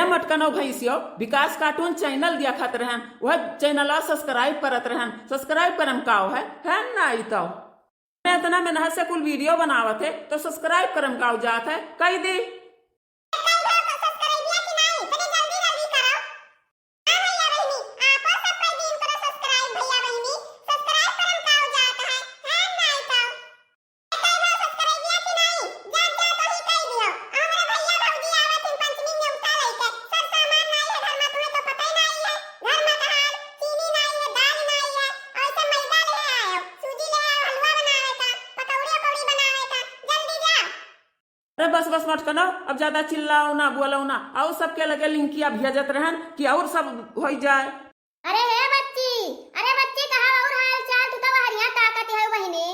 मटकनो भैंसियो विकास cartoon channel देखत रहन, वह चैनल सब्सक्राइब करत रहन। सब्सक्राइब करम काव है ना तो इतना मेहनत से कुल वीडियो बनावत है तो सब्सक्राइब करम काव जात है कही दी। अरे बस बस मत करो, अब ज्यादा चिल्लाओ ना बोलो ना, और सबके लगे लिंकिया भेजत रहन कि और सब हो जाए। अरे बच्ची कहा और हाल चाल, तू तो हरिया ताकत है बहिनी।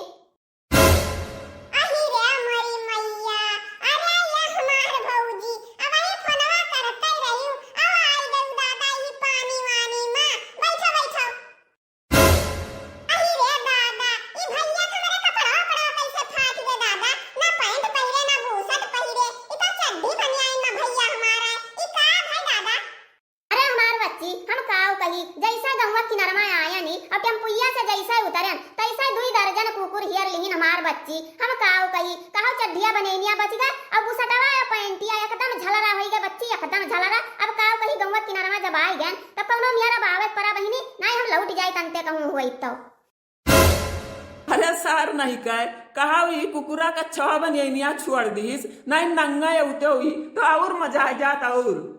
अही रे मोरी मैया, अरे ये हमार भौजी अब ही फोनवा करते रही, अब आई गई दादा ई पानी वानी में, बैठो बैठो। अही रे दादा ई भैया के मेरे कपड़ा कैसे फाट गए दादा, ना पैंट पहिरे ना बूशर्ट पहिरे, ई तो चड्डी बनियान में भैया हमारा ई का है दादा। अरे हमार बच्ची हम काव कही, जैसा गंगा किनारमा आया नी अब टेम्पुया से जैसा उतरन तैसा 2 दर्जन कुकुर हियर लिहिन हमार बच्ची। हम काव कही कहो चड्डिया बनेनिया बच गए, अब बुसटवा या पैंटिया एकदम झलरा होई गए बच्ची, एकदम झलरा। अब काव कही गंगा किनारमा जब आई गए तब कौनो मेरा बावे परा बहिनी नहीं हम लौट जाए तंते कहूं होई तो। अरे सार नहीं कहा हुई कुकुरा का छवा बनिया छोड़ दीस नहीं नंगा उते हुई तो और मजा आ जाता। और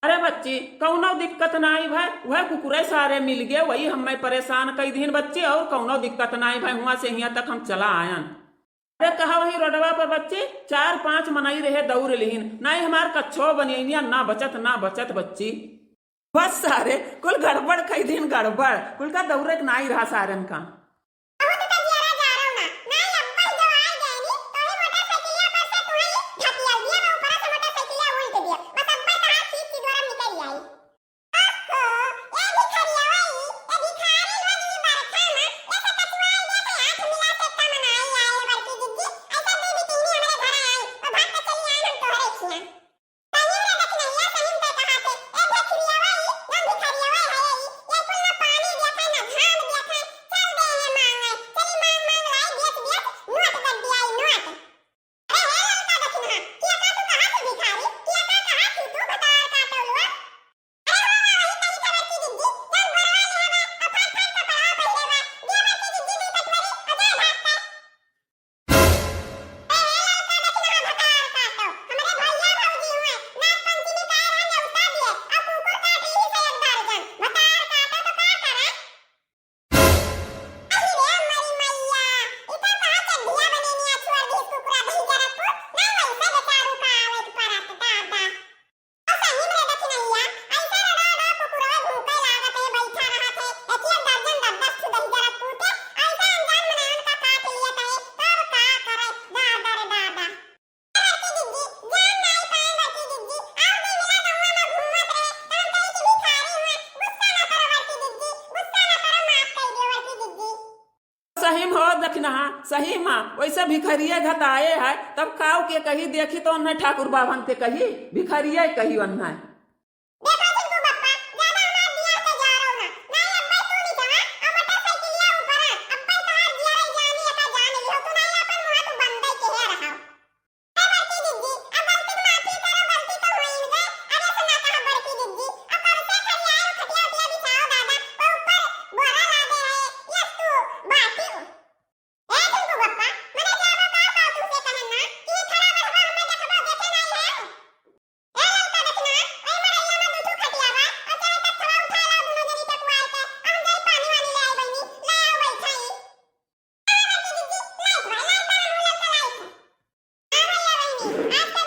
अरे बच्ची कौनो दिक्कत नहीं भाई, वह कुकुरे सारे मिल गए, वही हमें परेशान कई दिन बच्ची, और कौनो दिक्कत नहीं भाई, वहां से यहाँ तक हम चला आयन। अरे कहा वही रोडवा पर बच्ची 4-5 मनाई रहे दौड़ लिहिन, नहीं हमार कच्छो बनिया ना बचत बच्ची, बस सारे कुल गड़बड़ कई दिन गड़बड़, कुल का दौरे नहीं रहा सारन का। सही में हो दखना सही माँ वैसे भिखरिये घटाए है, तब काव के कही देखी तो उन्हें ठाकुर बाभन के कही भिखरिये कही उन्हें। I